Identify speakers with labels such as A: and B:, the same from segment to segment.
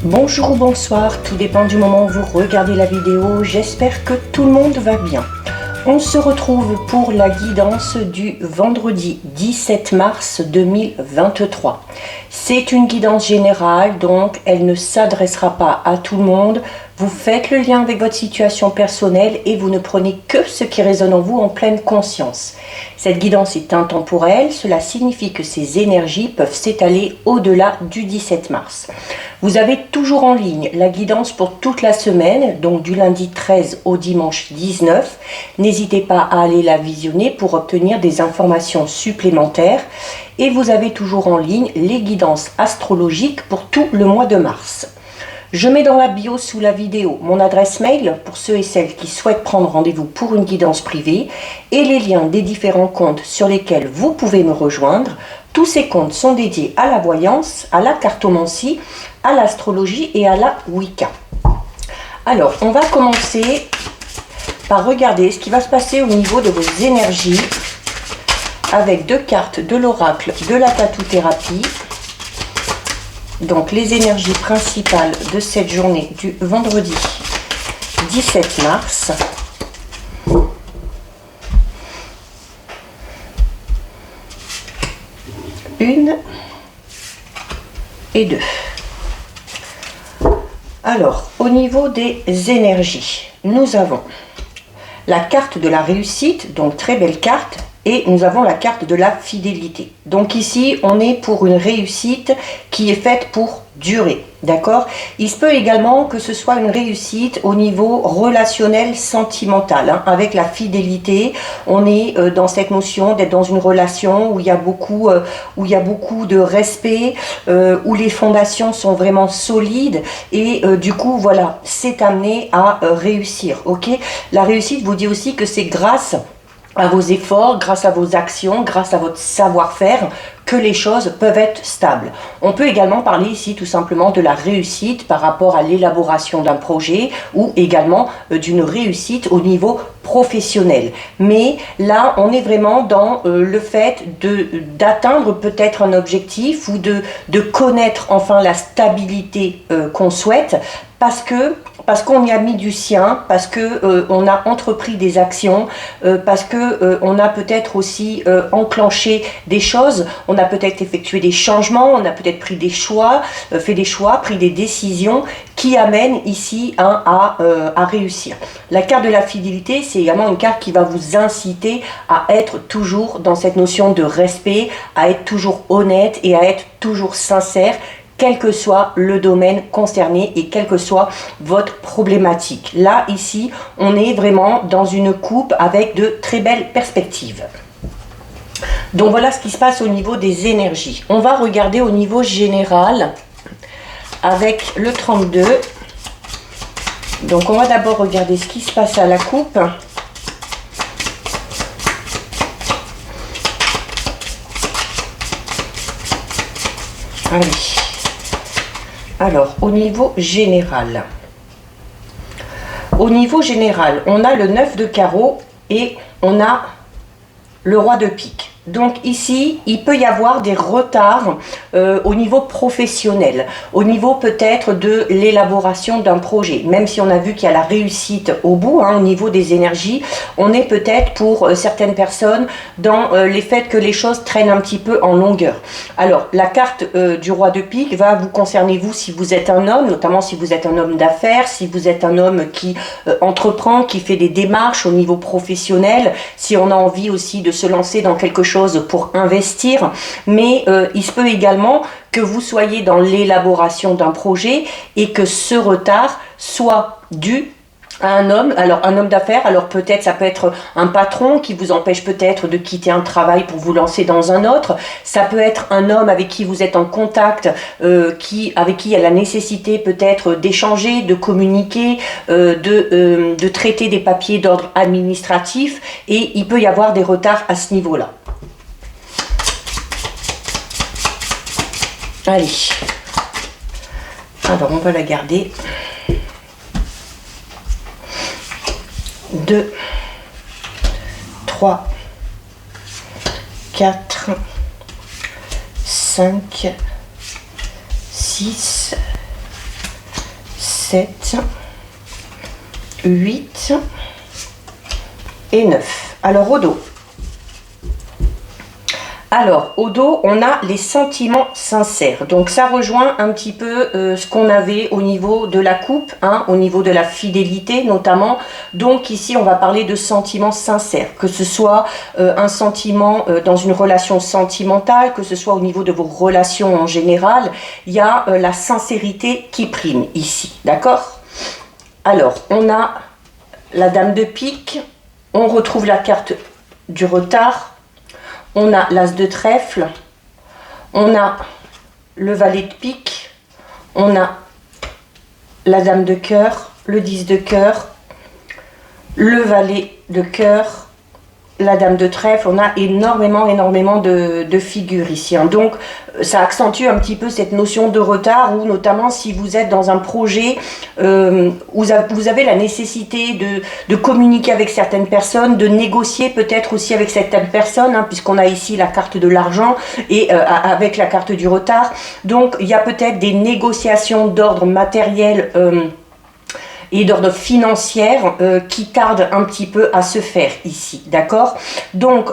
A: Bonjour ou bonsoir, tout dépend du moment où vous regardez la vidéo, j'espère que tout le monde va bien. On se retrouve pour la guidance du vendredi 17 mars 2023. C'est une guidance générale, donc elle ne s'adressera pas à tout le monde. Vous faites le lien avec votre situation personnelle et vous ne prenez que ce qui résonne en vous en pleine conscience. Cette guidance est intemporelle, cela signifie que ces énergies peuvent s'étaler au-delà du 17 mars. Vous avez toujours en ligne la guidance pour toute la semaine, donc du lundi 13 au dimanche 19. N'hésitez pas à aller la visionner pour obtenir des informations supplémentaires. Et vous avez toujours en ligne les guidances astrologiques pour tout le mois de mars. Je mets dans la bio sous la vidéo mon adresse mail pour ceux et celles qui souhaitent prendre rendez-vous pour une guidance privée et les liens des différents comptes sur lesquels vous pouvez me rejoindre. Tous ces comptes sont dédiés à la voyance, à la cartomancie, à l'astrologie et à la Wicca. Alors, on va commencer par regarder ce qui va se passer au niveau de vos énergies avec deux cartes de l'oracle de la tatou-thérapie. Donc, les énergies principales de cette journée du vendredi 17 mars. Une et deux. Alors, au niveau des énergies, nous avons la carte de la réussite, donc très belle carte, et nous avons la carte de la fidélité. Donc ici, on est pour une réussite qui est faite pour durer, d'accord? Il se peut également que ce soit une réussite au niveau relationnel, sentimental, hein. Avec la fidélité, on est dans cette notion d'être dans une relation où il y a beaucoup de respect, où les fondations sont vraiment solides et du coup, voilà, c'est amené à réussir, ok? La réussite vous dit aussi que c'est grâce à vos efforts, grâce à vos actions, grâce à votre savoir-faire, que les choses peuvent être stables. On peut également parler ici tout simplement de la réussite par rapport à l'élaboration d'un projet ou également d'une réussite au niveau professionnel. Mais là, on est vraiment dans le fait d'atteindre peut-être un objectif ou de connaître enfin la stabilité qu'on souhaite parce qu'on y a mis du sien, parce que on a entrepris des actions, parce que on a peut-être aussi enclenché des choses, on a peut-être effectué des changements, on a peut-être pris des choix, pris des décisions qui amènent ici à réussir. La carte de la fidélité, c'est également une carte qui va vous inciter à être toujours dans cette notion de respect, à être toujours honnête et à être toujours sincère, quel que soit le domaine concerné et quelle que soit votre problématique. Là, ici, on est vraiment dans une coupe avec de très belles perspectives. Donc voilà ce qui se passe au niveau des énergies. On va regarder au niveau général avec le 32. Donc on va d'abord regarder ce qui se passe à la coupe. Allez. Alors, au niveau général, on a le 9 de carreau et on a le roi de pique. Donc ici, il peut y avoir des retards au niveau professionnel, au niveau peut-être de l'élaboration d'un projet. Même si on a vu qu'il y a la réussite au bout, hein, au niveau des énergies, on est peut-être pour certaines personnes dans les faits que les choses traînent un petit peu en longueur. Alors, la carte du roi de pique va vous concerner vous si vous êtes un homme, notamment si vous êtes un homme d'affaires, si vous êtes un homme qui entreprend, qui fait des démarches au niveau professionnel, si on a envie aussi de se lancer dans quelque chose pour investir, mais il se peut également que vous soyez dans l'élaboration d'un projet et que ce retard soit dû à un homme, alors un homme d'affaires, alors peut-être ça peut être un patron qui vous empêche peut-être de quitter un travail pour vous lancer dans un autre, ça peut être un homme avec qui vous êtes en contact, avec qui il y a la nécessité peut-être d'échanger, de communiquer, de traiter des papiers d'ordre administratif et il peut y avoir des retards à ce niveau-là. Allez, alors on va la garder. 2, 3, 4, 5, 6, 7, 8 et 9. Alors au dos. Alors, au dos, on a les sentiments sincères. Donc, ça rejoint un petit peu ce qu'on avait au niveau de la coupe, hein, au niveau de la fidélité notamment. Donc, ici, on va parler de sentiments sincères. Que ce soit un sentiment dans une relation sentimentale, que ce soit au niveau de vos relations en général, il y a la sincérité qui prime ici. D'accord? Alors, on a la dame de pique. On retrouve la carte du retard. On a l'as de trèfle, on a le valet de pique, on a la dame de cœur, le 10 de cœur, le valet de cœur, la dame de trèfle. On a énormément de figures ici, hein. Donc ça accentue un petit peu cette notion de retard, ou notamment si vous êtes dans un projet où vous avez la nécessité de communiquer avec certaines personnes, de négocier peut-être aussi avec certaines personnes, hein, puisqu'on a ici la carte de l'argent et avec la carte du retard. Donc il y a peut-être des négociations d'ordre matériel et d'ordre financier qui tardent un petit peu à se faire ici, d'accord? Donc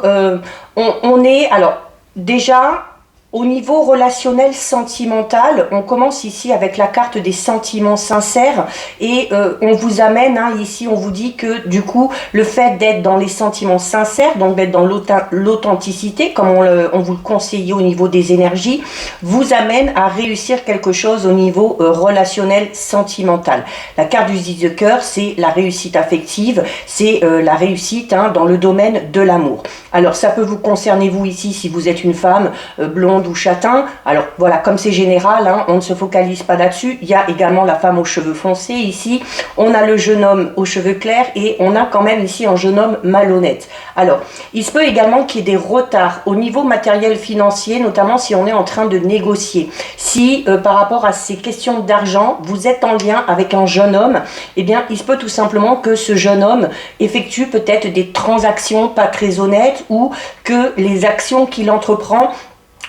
A: on est, alors déjà au niveau relationnel sentimental, on commence ici avec la carte des sentiments sincères, et on vous amène, hein, ici on vous dit que du coup le fait d'être dans les sentiments sincères, donc d'être dans l'authenticité comme on vous le conseillait au niveau des énergies, vous amène à réussir quelque chose au niveau relationnel sentimental. La carte du 10 de cœur, c'est la réussite affective, c'est la réussite, hein, dans le domaine de l'amour. Alors ça peut vous concerner vous ici si vous êtes une femme blonde ou châtain. Alors voilà, comme c'est général, hein, on ne se focalise pas là-dessus. Il y a également la femme aux cheveux foncés ici, on a le jeune homme aux cheveux clairs, et on a quand même ici un jeune homme malhonnête. Alors il se peut également qu'il y ait des retards au niveau matériel financier, notamment si on est en train de négocier. Si par rapport à ces questions d'argent, vous êtes en lien avec un jeune homme, eh bien il se peut tout simplement que ce jeune homme effectue peut-être des transactions pas très honnêtes, ou que les actions qu'il entreprend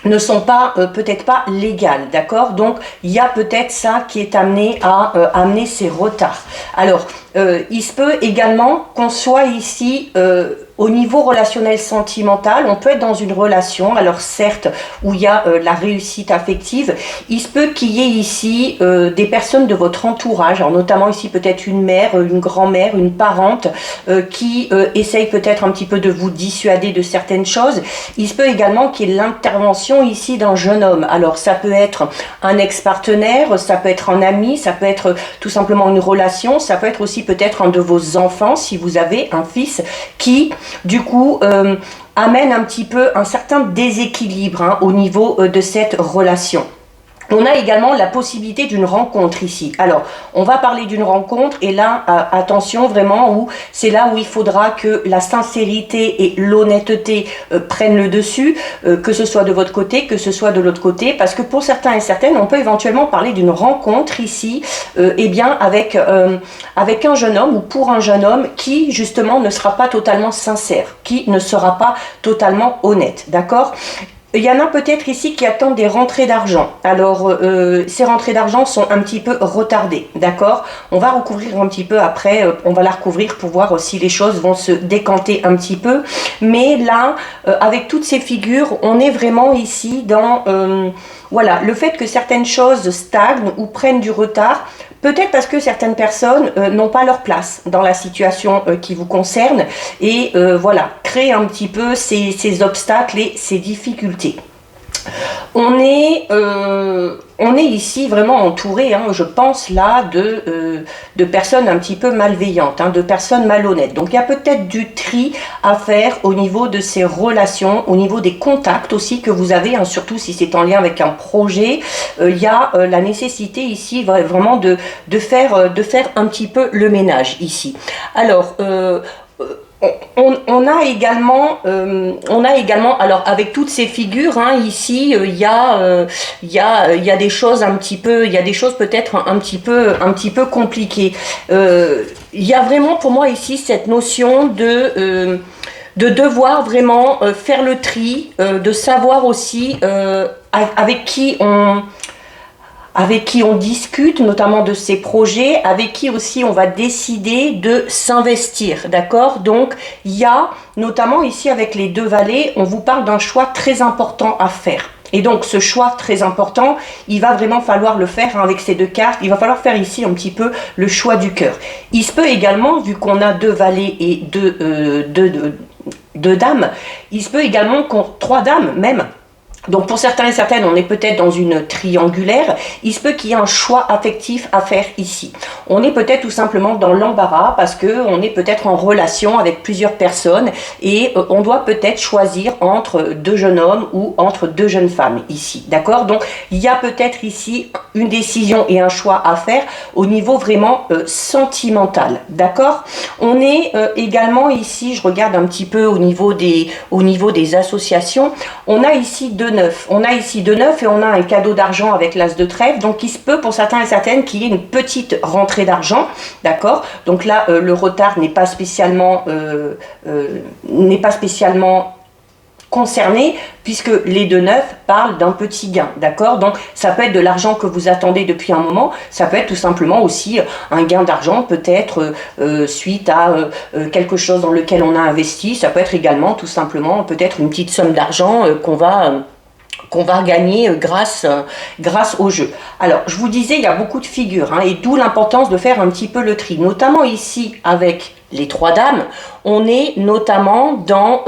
A: ne sont pas peut-être pas légales, d'accord? Donc il y a peut-être ça qui est amené à amener ces retards. Alors il se peut également qu'on soit ici au niveau relationnel sentimental. On peut être dans une relation, alors certes, où il y a la réussite affective. Il se peut qu'il y ait ici des personnes de votre entourage, alors notamment ici peut-être une mère, une grand-mère, une parente qui essaye peut-être un petit peu de vous dissuader de certaines choses. Il se peut également qu'il y ait l'intervention ici d'un jeune homme. Alors ça peut être un ex-partenaire, ça peut être un ami, ça peut être tout simplement une relation, ça peut être aussi peut-être un de vos enfants si vous avez un fils qui du coup amène un petit peu un certain déséquilibre, hein, au niveau de cette relation. On a également la possibilité d'une rencontre ici. Alors, on va parler d'une rencontre, et là, attention vraiment, où c'est là où il faudra que la sincérité et l'honnêteté prennent le dessus, que ce soit de votre côté, que ce soit de l'autre côté, parce que pour certains et certaines, on peut éventuellement parler d'une rencontre ici, eh bien, avec un jeune homme, ou pour un jeune homme qui, justement, ne sera pas totalement sincère, qui ne sera pas totalement honnête, d'accord ? Il y en a peut-être ici qui attendent des rentrées d'argent. Alors, ces rentrées d'argent sont un petit peu retardées, d'accord? On va recouvrir un petit peu après, on va la recouvrir pour voir si les choses vont se décanter un petit peu. Mais là, avec toutes ces figures, on est vraiment ici dans voilà, le fait que certaines choses stagnent ou prennent du retard. Peut-être parce que certaines personnes n'ont pas leur place dans la situation qui vous concerne, et voilà, créer un petit peu ces obstacles et ces difficultés. On est ici vraiment entouré, hein, je pense là, de personnes un petit peu malveillantes, hein, de personnes malhonnêtes. Donc il y a peut-être du tri à faire au niveau de ces relations, au niveau des contacts aussi que vous avez, hein, surtout si c'est en lien avec un projet. Il y a la nécessité ici vraiment de faire un petit peu le ménage ici. Alors, on a également, alors avec toutes ces figures, hein, ici, il y a des choses un petit peu, il y a des choses peut-être un petit peu compliquées. Il y a vraiment pour moi ici cette notion de devoir vraiment faire le tri, de savoir aussi avec qui avec qui on discute notamment de ses projets, avec qui aussi on va décider de s'investir, d'accord? Donc il y a notamment ici avec les deux valets, on vous parle d'un choix très important à faire. Et donc ce choix très important, il va vraiment falloir le faire avec ces deux cartes, il va falloir faire ici un petit peu le choix du cœur. Il se peut également, vu qu'on a deux valets et deux dames, il se peut également qu'on trois dames même. Donc pour certains et certaines, on est peut-être dans une triangulaire, il se peut qu'il y ait un choix affectif à faire ici. On est peut-être tout simplement dans l'embarras parce qu'on est peut-être en relation avec plusieurs personnes et on doit peut-être choisir entre deux jeunes hommes ou entre deux jeunes femmes ici, d'accord? Donc il y a peut-être ici une décision et un choix à faire au niveau vraiment sentimental, d'accord? On est également ici, je regarde un petit peu au niveau des associations, on a ici deux neufs. On a ici deux neufs et on a un cadeau d'argent avec l'as de trèfle. Donc il se peut pour certains et certaines qu'il y ait une petite rentrée d'argent, d'accord? Donc là le retard n'est pas spécialement concerné puisque les deux neufs parlent d'un petit gain, d'accord? Donc ça peut être de l'argent que vous attendez depuis un moment, ça peut être tout simplement aussi un gain d'argent, peut-être suite à quelque chose dans lequel on a investi, ça peut être également tout simplement peut-être une petite somme d'argent qu'on va gagner grâce au jeu. Alors, je vous disais, il y a beaucoup de figures, hein, et d'où l'importance de faire un petit peu le tri, notamment ici avec les trois dames, on est notamment dans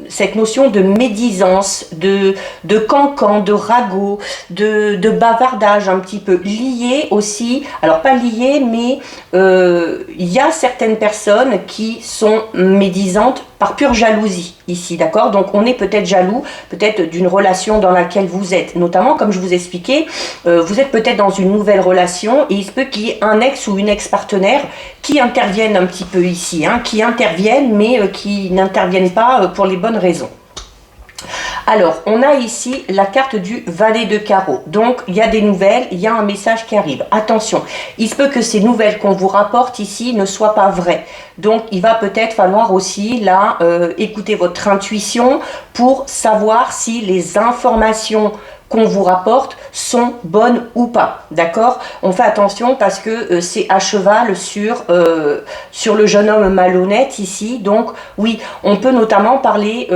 A: cette notion de médisance, de cancan, de ragot, de bavardage un petit peu, lié aussi, alors pas lié, mais il y a certaines personnes qui sont médisantes par pure jalousie ici, d'accord? Donc on est peut-être jaloux, peut-être d'une relation dans laquelle vous êtes, notamment comme je vous expliquais, vous êtes peut-être dans une nouvelle relation et il se peut qu'il y ait un ex ou une ex-partenaire qui interviennent un petit peu ici, hein, qui interviennent mais qui n'interviennent pas pour les bonnes raisons. Alors, on a ici la carte du valet de carreau. Donc, il y a des nouvelles, il y a un message qui arrive. Attention, il se peut que ces nouvelles qu'on vous rapporte ici ne soient pas vraies. Donc, il va peut-être falloir aussi, là, écouter votre intuition pour savoir si les informations qu'on vous rapporte sont bonnes ou pas, d'accord? On fait attention parce que c'est à cheval sur le jeune homme malhonnête ici. Donc oui, on peut notamment parler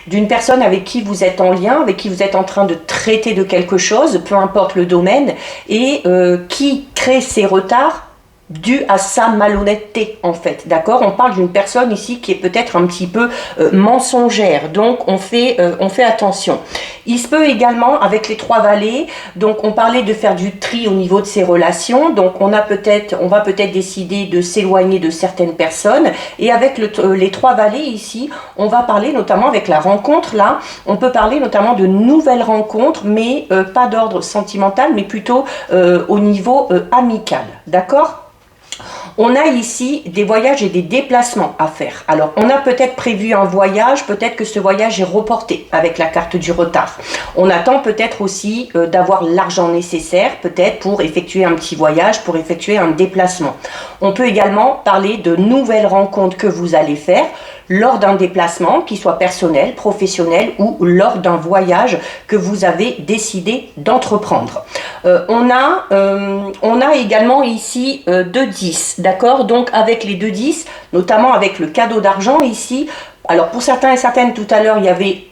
A: d'une personne avec qui vous êtes en lien, avec qui vous êtes en train de traiter de quelque chose, peu importe le domaine, et qui crée ces retards dû à sa malhonnêteté en fait, d'accord? On parle d'une personne ici qui est peut-être un petit peu mensongère, donc on fait attention. Il se peut également avec les trois valets, donc on parlait de faire du tri au niveau de ses relations, donc on va peut-être décider de s'éloigner de certaines personnes, et avec les trois valets ici, on va parler notamment avec la rencontre là, on peut parler notamment de nouvelles rencontres, mais pas d'ordre sentimental, mais plutôt au niveau amical, d'accord? On a ici des voyages et des déplacements à faire. Alors, on a peut-être prévu un voyage, peut-être que ce voyage est reporté avec la carte du retard. On attend peut-être aussi d'avoir l'argent nécessaire, peut-être pour effectuer un petit voyage, pour effectuer un déplacement. On peut également parler de nouvelles rencontres que vous allez faire lors d'un déplacement, qu'il soit personnel, professionnel ou lors d'un voyage que vous avez décidé d'entreprendre. On a également ici 2 10, d'accord? Donc avec les 2 10, notamment avec le cadeau d'argent ici, alors pour certains et certaines tout à l'heure il y avait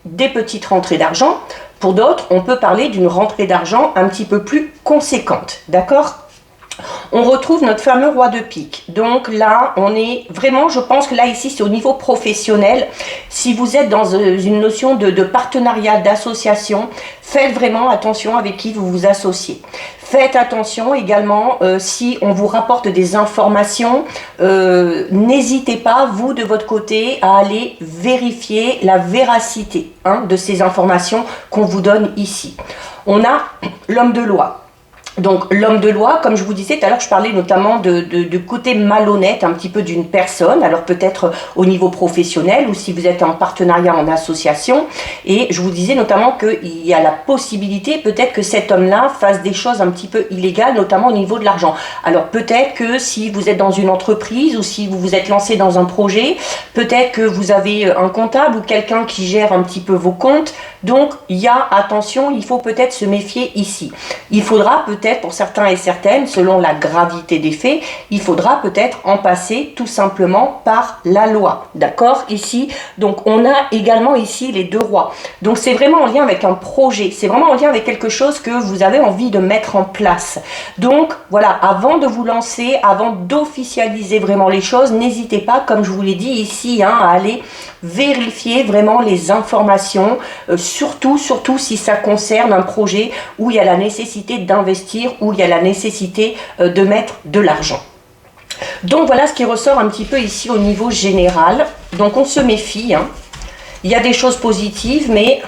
A: des petites rentrées d'argent, pour d'autres on peut parler d'une rentrée d'argent un petit peu plus conséquente, d'accord? On retrouve notre fameux roi de pique. Donc là, on est vraiment, je pense que là, ici, c'est au niveau professionnel. Si vous êtes dans une notion de partenariat, d'association, faites vraiment attention avec qui vous vous associez. Faites attention également, si on vous rapporte des informations, n'hésitez pas, vous, de votre côté, à aller vérifier la véracité de ces informations qu'on vous donne ici. On a l'homme de loi. Donc l'homme de loi, comme je vous disais tout à l'heure, je parlais notamment de côté malhonnête un petit peu d'une personne, alors peut-être au niveau professionnel ou si vous êtes en partenariat en association, et je vous disais notamment qu'il y a la possibilité peut-être que cet homme-là fasse des choses un petit peu illégales, notamment au niveau de l'argent. Alors peut-être que si vous êtes dans une entreprise ou si vous vous êtes lancé dans un projet, peut-être que vous avez un comptable ou quelqu'un qui gère un petit peu vos comptes, donc il y a, attention, il faut peut-être se méfier ici. Il faudra peut-être pour certains et certaines, selon la gravité des faits, il faudra peut-être en passer tout simplement par la loi. D'accord? Ici, donc on a également ici les deux rois. Donc c'est vraiment en lien avec un projet, c'est vraiment en lien avec quelque chose que vous avez envie de mettre en place. Donc voilà, avant de vous lancer, avant d'officialiser vraiment les choses, n'hésitez pas, comme je vous l'ai dit ici, à aller vérifier vraiment les informations, surtout si ça concerne un projet où il y a la nécessité d'investir, où il y a la nécessité de mettre de l'argent. Donc voilà ce qui ressort un petit peu ici au niveau général. Donc on se méfie, il y a des choses positives, mais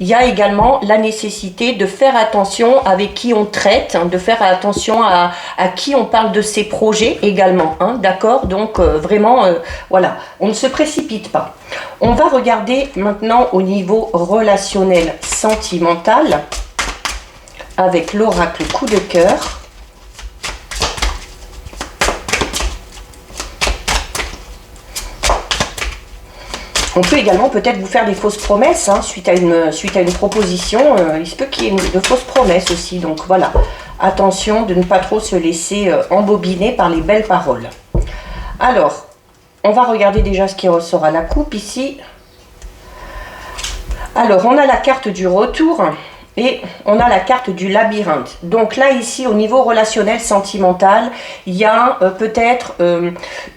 A: il y a également la nécessité de faire attention avec qui on traite, de faire attention à qui on parle de ses projets également, d'accord? Donc vraiment, voilà, on ne se précipite pas. On va regarder maintenant au niveau relationnel sentimental avec l'oracle coup de cœur. On peut également peut-être vous faire des fausses promesses suite à une proposition. Il se peut qu'il y ait de fausses promesses aussi. Donc voilà, attention de ne pas trop se laisser embobiner par les belles paroles. Alors, on va regarder déjà ce qui ressort à la coupe ici. Alors, on a la carte du retour. Et on a la carte du labyrinthe. Donc là, ici, au niveau relationnel, sentimental, il y a peut-être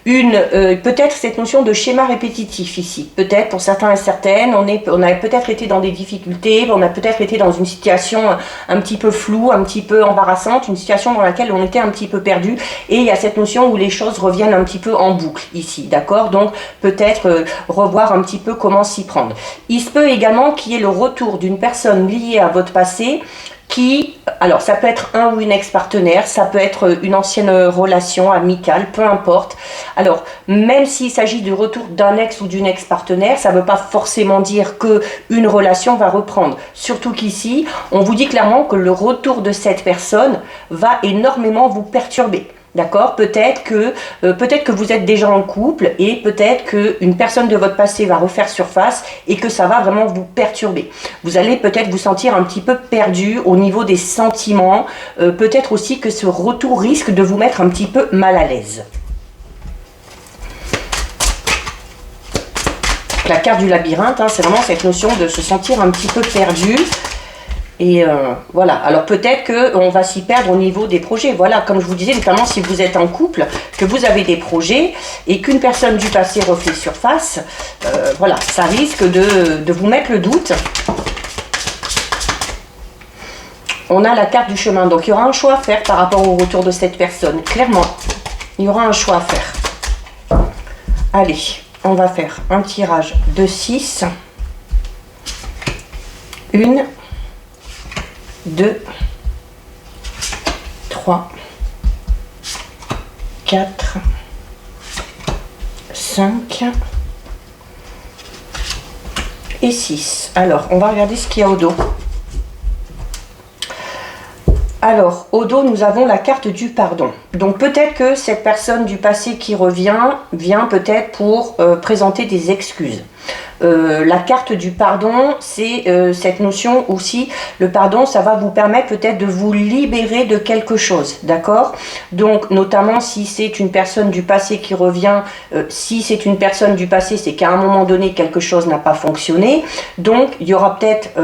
A: peut-être cette notion de schéma répétitif ici. Peut-être pour certains et certaines, on a peut-être été dans des difficultés, on a peut-être été dans une situation un petit peu floue, un petit peu embarrassante, une situation dans laquelle on était un petit peu perdu. Et il y a cette notion où les choses reviennent un petit peu en boucle ici, d'accord? Donc peut-être revoir un petit peu comment s'y prendre. Il se peut également qu'il y ait le retour d'une personne liée à votre passé qui, alors ça peut être un ou une ex-partenaire, ça peut être une ancienne relation amicale, peu importe. Alors même s'il s'agit du retour d'un ex ou d'une ex-partenaire, ça ne veut pas forcément dire que une relation va reprendre. Surtout qu'ici, on vous dit clairement que le retour de cette personne va énormément vous perturber. D'accord? Peut-être que vous êtes déjà en couple et peut-être qu'une personne de votre passé va refaire surface et que ça va vraiment vous perturber. Vous allez peut-être vous sentir un petit peu perdu au niveau des sentiments. Peut-être aussi que ce retour risque de vous mettre un petit peu mal à l'aise. La carte du labyrinthe, c'est vraiment cette notion de se sentir un petit peu perdu. Et voilà, alors peut-être qu'on va s'y perdre au niveau des projets. Voilà, comme je vous disais, notamment si vous êtes en couple, que vous avez des projets et qu'une personne du passé refait surface, voilà, ça risque de vous mettre le doute. On a la carte du chemin, donc il y aura un choix à faire par rapport au retour de cette personne. Clairement, il y aura un choix à faire. Allez, on va faire un tirage de 6. 1, 2, 3, 4, 5 et 6. Alors, on va regarder ce qu'il y a au dos. Alors, au dos, nous avons la carte du pardon. Donc, peut-être que cette personne du passé qui revient, vient peut-être pour présenter des excuses. La carte du pardon, c'est cette notion aussi, le pardon, ça va vous permettre peut-être de vous libérer de quelque chose, d'accord? Donc, notamment si c'est une personne du passé qui revient, si c'est une personne du passé, c'est qu'à un moment donné, quelque chose n'a pas fonctionné. Donc, il y aura peut-être,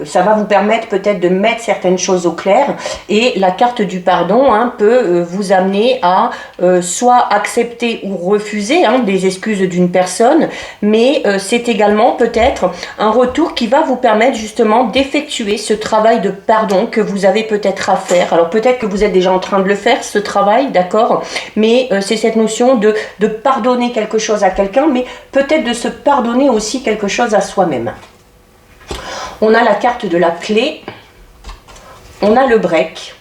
A: ça va vous permettre peut-être de mettre certaines choses au clair. Et la carte du pardon peut vous amener à soit accepter ou refuser des excuses d'une personne, mais c'est également peut-être un retour qui va vous permettre justement d'effectuer ce travail de pardon que vous avez peut-être à faire. Alors peut-être que vous êtes déjà en train de le faire, ce travail, d'accord, mais c'est cette notion de pardonner quelque chose à quelqu'un, mais peut-être de se pardonner aussi quelque chose à soi-même. On a la carte de la clé, on a le break,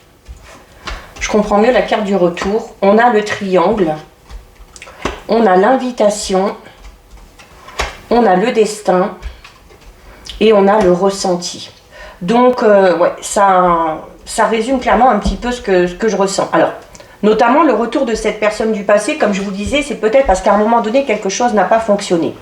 A: je comprends mieux la carte du retour. On a le triangle, on a l'invitation, on a le destin et on a le ressenti. Donc, ouais, ça résume clairement un petit peu ce que je ressens. Alors, notamment le retour de cette personne du passé, comme je vous disais, c'est peut-être parce qu'à un moment donné, quelque chose n'a pas fonctionné.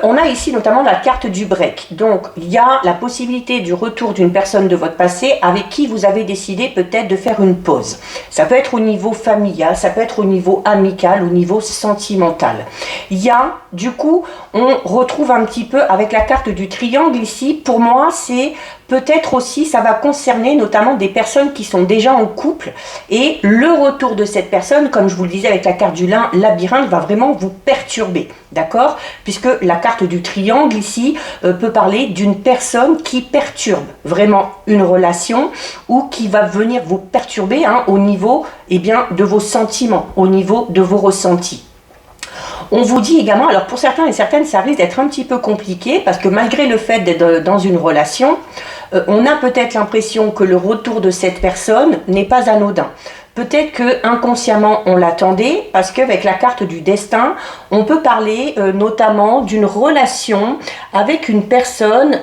A: On a ici notamment la carte du break. Donc, il y a la possibilité du retour d'une personne de votre passé avec qui vous avez décidé peut-être de faire une pause. Ça peut être au niveau familial, ça peut être au niveau amical, au niveau sentimental. Il y a, du coup, on retrouve un petit peu avec la carte du triangle ici. Pour moi, c'est peut-être aussi, ça va concerner notamment des personnes qui sont déjà en couple. Et le retour de cette personne, comme je vous le disais avec la carte du labyrinthe, va vraiment vous perturber. D'accord? Puisque la carte du triangle ici peut parler d'une personne qui perturbe vraiment une relation ou qui va venir vous perturber au niveau de vos sentiments, au niveau de vos ressentis. On vous dit également, alors pour certains et certaines, ça risque d'être un petit peu compliqué parce que malgré le fait d'être dans une relation, on a peut-être l'impression que le retour de cette personne n'est pas anodin. Peut-être que inconsciemment on l'attendait parce qu'avec la carte du destin, on peut parler notamment d'une relation avec une personne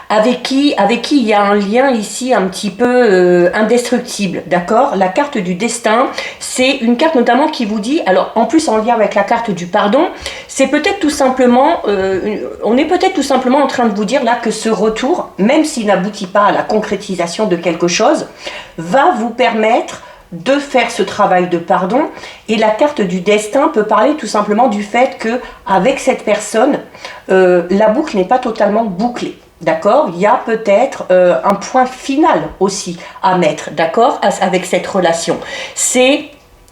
A: avec qui il y a un lien ici un petit peu indestructible, d'accord? La carte du destin, c'est une carte notamment qui vous dit, alors en plus en lien avec la carte du pardon, c'est peut-être tout simplement, on est peut-être tout simplement en train de vous dire là que ce retour, même s'il n'aboutit pas à la concrétisation de quelque chose, va vous permettre de faire ce travail de pardon. Et la carte du destin peut parler tout simplement du fait que avec cette personne, la boucle n'est pas totalement bouclée. D'accord? Il y a peut-être un point final aussi à mettre, d'accord, avec cette relation.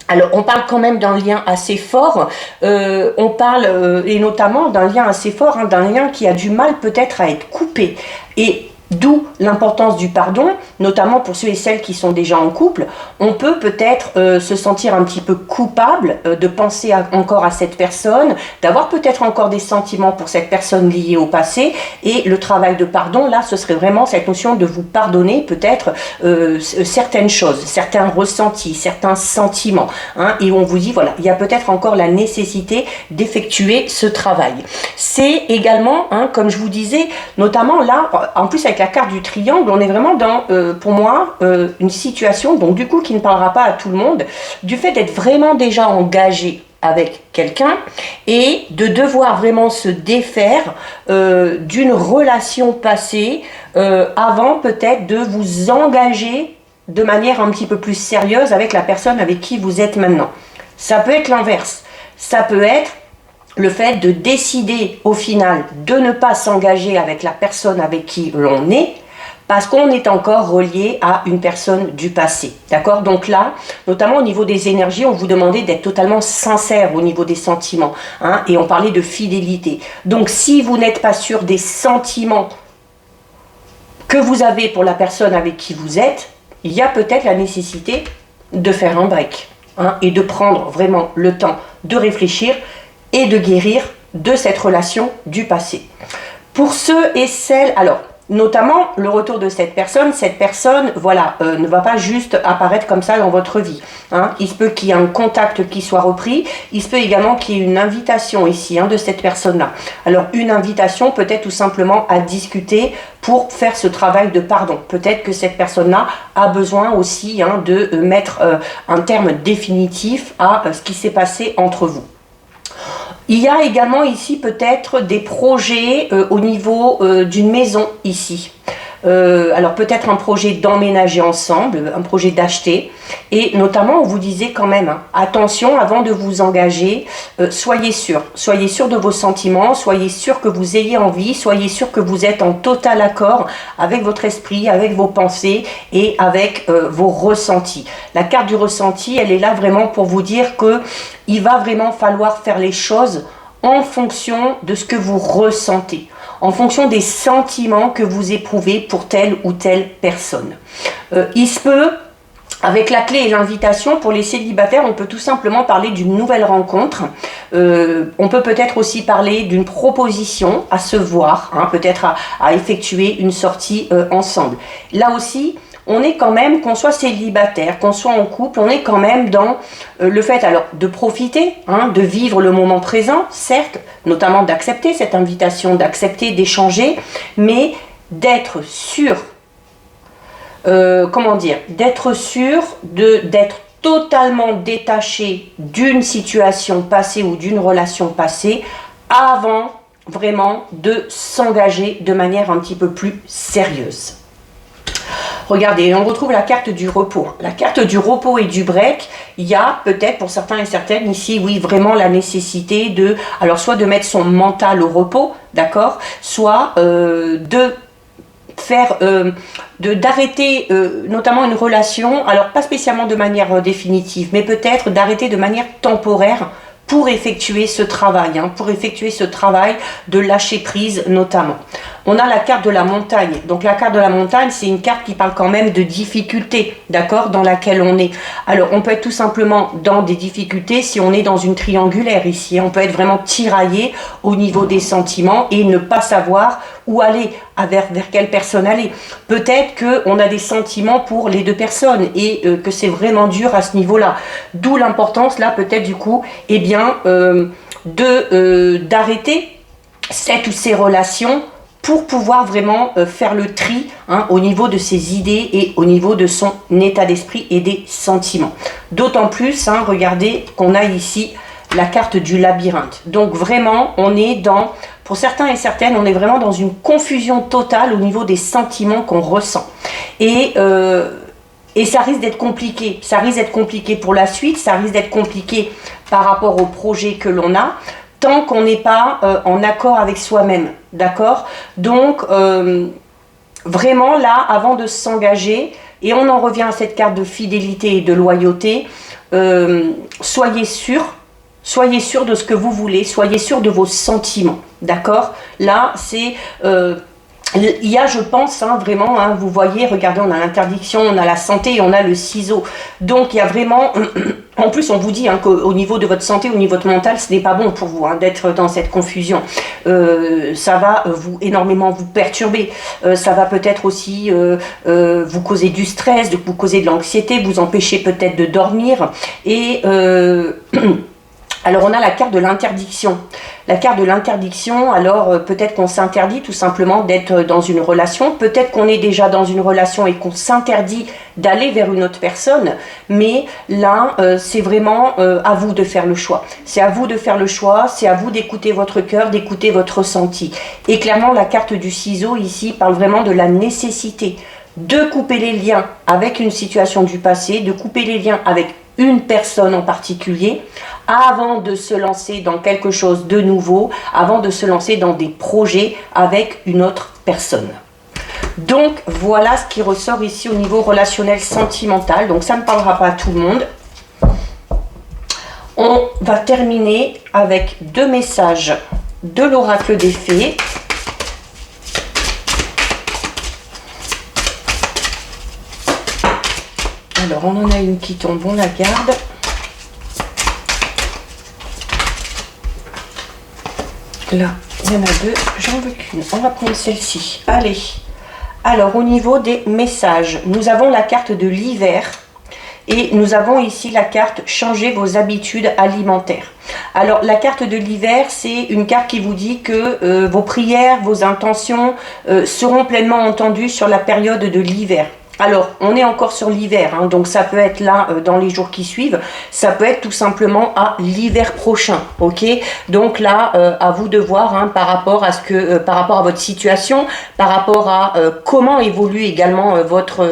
A: Alors, on parle quand même d'un lien assez fort, on parle, et notamment d'un lien assez fort, d'un lien qui a du mal peut-être à être coupé. Et d'où l'importance du pardon, notamment pour ceux et celles qui sont déjà en couple. On peut peut-être se sentir un petit peu coupable de penser encore à cette personne, d'avoir peut-être encore des sentiments pour cette personne liée au passé. Et le travail de pardon, là, ce serait vraiment cette notion de vous pardonner peut-être certaines choses, certains ressentis, certains sentiments. Et on vous dit, voilà, il y a peut-être encore la nécessité d'effectuer ce travail. C'est également, comme je vous disais, notamment là, en plus avec la carte du triangle, on est vraiment dans, pour moi, une situation, donc du coup, qui ne parlera pas à tout le monde, du fait d'être vraiment déjà engagé avec quelqu'un et de devoir vraiment se défaire d'une relation passée avant peut-être de vous engager de manière un petit peu plus sérieuse avec la personne avec qui vous êtes maintenant. Ça peut être l'inverse. Ça peut être le fait de décider au final de ne pas s'engager avec la personne avec qui l'on est parce qu'on est encore relié à une personne du passé. D'accord? Donc là, notamment au niveau des énergies, on vous demandait d'être totalement sincère au niveau des sentiments. Et on parlait de fidélité. Donc si vous n'êtes pas sûr des sentiments que vous avez pour la personne avec qui vous êtes, il y a peut-être la nécessité de faire un break. Et de prendre vraiment le temps de réfléchir et de guérir de cette relation du passé. Pour ceux et celles, alors, notamment le retour de cette personne, voilà, ne va pas juste apparaître comme ça dans votre vie. Il se peut qu'il y ait un contact qui soit repris, il se peut également qu'il y ait une invitation ici de cette personne-là. Alors, une invitation peut-être tout simplement à discuter pour faire ce travail de pardon. Peut-être que cette personne-là a besoin aussi de mettre un terme définitif à ce qui s'est passé entre vous. Il y a également ici peut-être des projets au niveau d'une maison ici. Alors peut-être un projet d'emménager ensemble, un projet d'acheter. Et notamment on vous disait quand même, attention avant de vous engager, soyez sûr de vos sentiments, soyez sûr que vous ayez envie, soyez sûr que vous êtes en total accord avec votre esprit, avec vos pensées et avec vos ressentis. La carte du ressenti, elle est là vraiment pour vous dire que il va vraiment falloir faire les choses en fonction de ce que vous ressentez, en fonction des sentiments que vous éprouvez pour telle ou telle personne. Il se peut, avec la clé et l'invitation, pour les célibataires, on peut tout simplement parler d'une nouvelle rencontre. On peut peut-être aussi parler d'une proposition à se voir, peut-être à effectuer une sortie ensemble. Là aussi, on est quand même, qu'on soit célibataire, qu'on soit en couple, on est quand même dans le fait alors de profiter, hein, de vivre le moment présent, certes, notamment d'accepter cette invitation, d'accepter d'échanger, mais d'être sûr, comment dire, d'être sûr d'être totalement détaché d'une situation passée ou d'une relation passée avant vraiment de s'engager de manière un petit peu plus sérieuse. Regardez, on retrouve la carte du repos. La carte du repos et du break, il y a peut-être pour certains et certaines ici, oui, vraiment la nécessité de, alors soit de mettre son mental au repos, d'accord, soit de faire, d'arrêter notamment une relation, alors pas spécialement de manière définitive, mais peut-être d'arrêter de manière temporaire pour effectuer ce travail, hein, pour effectuer ce travail de lâcher prise notamment. On a la carte de la montagne. Donc la carte de la montagne, c'est une carte qui parle quand même de difficultés, d'accord, dans laquelle on est. Alors on peut être tout simplement dans des difficultés si on est dans une triangulaire ici. On peut être vraiment tiraillé au niveau des sentiments et ne pas savoir où aller, vers quelle personne aller. Peut-être qu'on a des sentiments pour les deux personnes et que c'est vraiment dur à ce niveau-là. D'où l'importance là peut-être du coup, eh bien, d'arrêter cette ou ces relations pour pouvoir vraiment faire le tri, hein, au niveau de ses idées et au niveau de son état d'esprit et des sentiments. D'autant plus, hein, regardez qu'on a ici la carte du labyrinthe. Donc vraiment, on est dans, pour certains et certaines, on est vraiment dans une confusion totale au niveau des sentiments qu'on ressent. Et ça risque d'être compliqué. Ça risque d'être compliqué pour la suite, ça risque d'être compliqué par rapport au projet que l'on a, tant qu'on n'est pas en accord avec soi-même, d'accord? Donc, vraiment là, avant de s'engager, et on en revient à cette carte de fidélité et de loyauté, soyez sûr de ce que vous voulez, soyez sûr de vos sentiments, d'accord? Là, c'est... il y a, je pense, hein, vraiment, hein, vous voyez, regardez, on a l'interdiction, on a la santé et on a le ciseau. Donc, il y a vraiment... En plus, on vous dit, hein, qu'au niveau de votre santé, au niveau de votre mental, ce n'est pas bon pour vous, hein, d'être dans cette confusion. Ça va énormément vous perturber. Ça va peut-être aussi vous causer du stress, vous causer de l'anxiété, vous empêcher peut-être de dormir. Et... alors on a la carte de l'interdiction. La carte de l'interdiction, alors peut-être qu'on s'interdit tout simplement d'être dans une relation, peut-être qu'on est déjà dans une relation et qu'on s'interdit d'aller vers une autre personne, mais là c'est vraiment à vous de faire le choix. C'est à vous de faire le choix, c'est à vous d'écouter votre cœur, d'écouter votre ressenti. Et clairement la carte du ciseau ici parle vraiment de la nécessité de couper les liens avec une situation du passé, de couper les liens avec une personne en particulier, avant de se lancer dans quelque chose de nouveau, avant de se lancer dans des projets avec une autre personne. Donc voilà ce qui ressort ici au niveau relationnel sentimental. Donc ça ne parlera pas à tout le monde. On va terminer avec 2 messages de l'oracle des fées. Alors, on en a une qui tombe, on la garde. Là, il y en a 2, j'en veux qu'une. On va prendre celle-ci. Allez. Alors, au niveau des messages, nous avons la carte de l'hiver. Et nous avons ici la carte « Changer vos habitudes alimentaires ». Alors, la carte de l'hiver, c'est une carte qui vous dit que vos prières, vos intentions seront pleinement entendues sur la période de l'hiver. Alors, on est encore sur l'hiver, hein, donc ça peut être là dans les jours qui suivent, ça peut être tout simplement à l'hiver prochain, ok? Donc là, à vous de voir, hein, par rapport à votre situation, par rapport à comment évolue également votre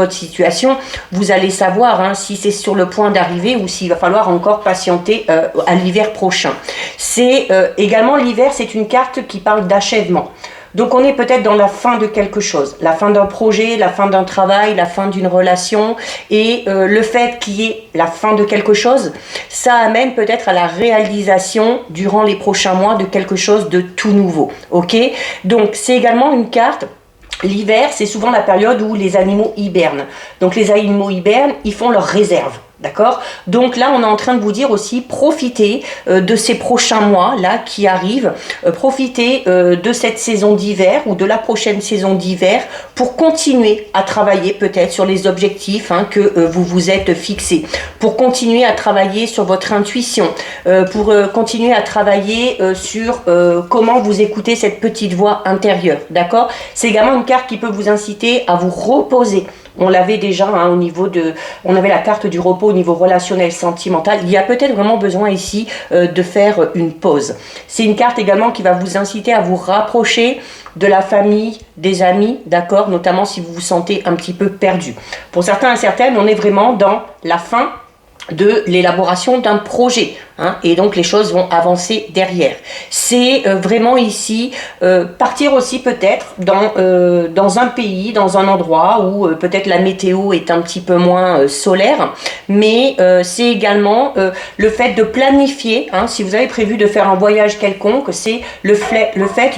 A: situation, vous allez savoir, hein, si c'est sur le point d'arriver ou s'il va falloir encore patienter à l'hiver prochain. C'est également l'hiver, c'est une carte qui parle d'achèvement. Donc on est peut-être dans la fin de quelque chose, la fin d'un projet, la fin d'un travail, la fin d'une relation, et le fait qu'il y ait la fin de quelque chose, ça amène peut-être à la réalisation durant les prochains mois de quelque chose de tout nouveau, ok? Donc c'est également une carte. L'hiver, c'est souvent la période où les animaux hibernent. Donc les animaux hibernent, ils font leurs réserves. D'accord? Donc là, on est en train de vous dire aussi, profitez de ces prochains mois là qui arrivent, profitez de cette saison d'hiver ou de la prochaine saison d'hiver pour continuer à travailler peut-être sur les objectifs que vous vous êtes fixés, pour continuer à travailler sur votre intuition, pour continuer à travailler sur comment vous écoutez cette petite voix intérieure. D'accord? C'est également une carte qui peut vous inciter à vous reposer. On l'avait déjà au niveau de... On avait la carte du repos au niveau relationnel, sentimental. Il y a peut-être vraiment besoin ici de faire une pause. C'est une carte également qui va vous inciter à vous rapprocher de la famille, des amis, d'accord? Notamment si vous vous sentez un petit peu perdu. Pour certains et certaines, on est vraiment dans la fin de l'élaboration d'un projet, et donc les choses vont avancer derrière. C'est vraiment ici partir aussi peut-être dans un pays, dans un endroit où peut-être la météo est un petit peu moins solaire, mais c'est également le fait de planifier, si vous avez prévu de faire un voyage quelconque, c'est le fait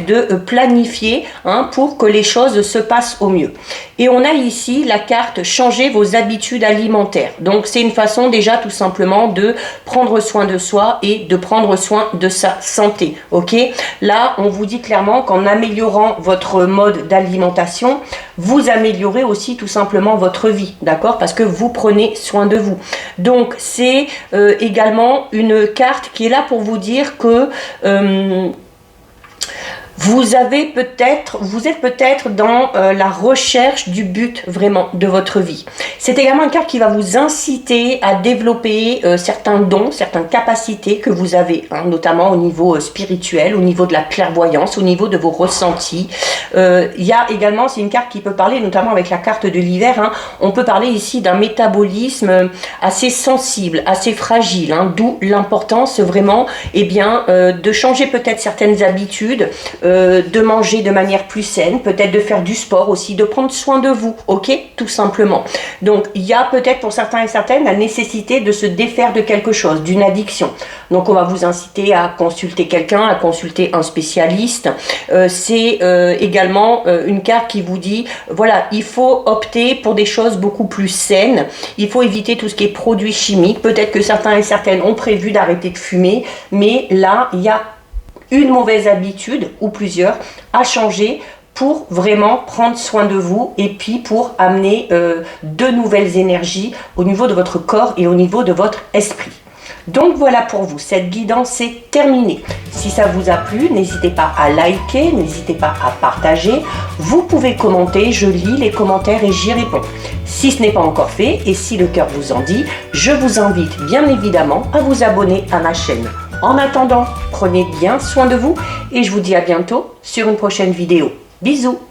A: de planifier pour que les choses se passent au mieux. Et on a ici la carte changer vos habitudes alimentaires. Donc c'est une façon déjà tout simplement de prendre soin de soi et de prendre soin de sa santé. Ok? Là, on vous dit clairement qu'en améliorant votre mode d'alimentation, vous améliorez aussi tout simplement votre vie, d'accord? Parce que vous prenez soin de vous. Donc c'est également une carte qui est là pour vous dire que vous êtes peut-être dans la recherche du but vraiment de votre vie. C'est également une carte qui va vous inciter à développer certains dons, certaines capacités que vous avez, notamment au niveau spirituel, au niveau de la clairvoyance, au niveau de vos ressentis. Il y a également, c'est une carte qui peut parler, notamment avec la carte de l'hiver, on peut parler ici d'un métabolisme assez sensible, assez fragile, d'où l'importance vraiment de changer peut-être certaines habitudes, de manger de manière plus saine, peut-être de faire du sport aussi, de prendre soin de vous, ok, tout simplement. Donc il y a peut-être pour certains et certaines la nécessité de se défaire de quelque chose, d'une addiction. Donc on va vous inciter à consulter quelqu'un, à consulter un spécialiste. C'est également une carte qui vous dit, voilà, il faut opter pour des choses beaucoup plus saines, il faut éviter tout ce qui est produits chimiques. Peut-être que certains et certaines ont prévu d'arrêter de fumer, mais là il y a une mauvaise habitude ou plusieurs à changer pour vraiment prendre soin de vous et puis pour amener de nouvelles énergies au niveau de votre corps et au niveau de votre esprit. Donc voilà pour vous, cette guidance est terminée. Si ça vous a plu, n'hésitez pas à liker, n'hésitez pas à partager. Vous pouvez commenter, je lis les commentaires et j'y réponds. Si ce n'est pas encore fait et si le cœur vous en dit, je vous invite bien évidemment à vous abonner à ma chaîne. En attendant, prenez bien soin de vous et je vous dis à bientôt sur une prochaine vidéo. Bisous!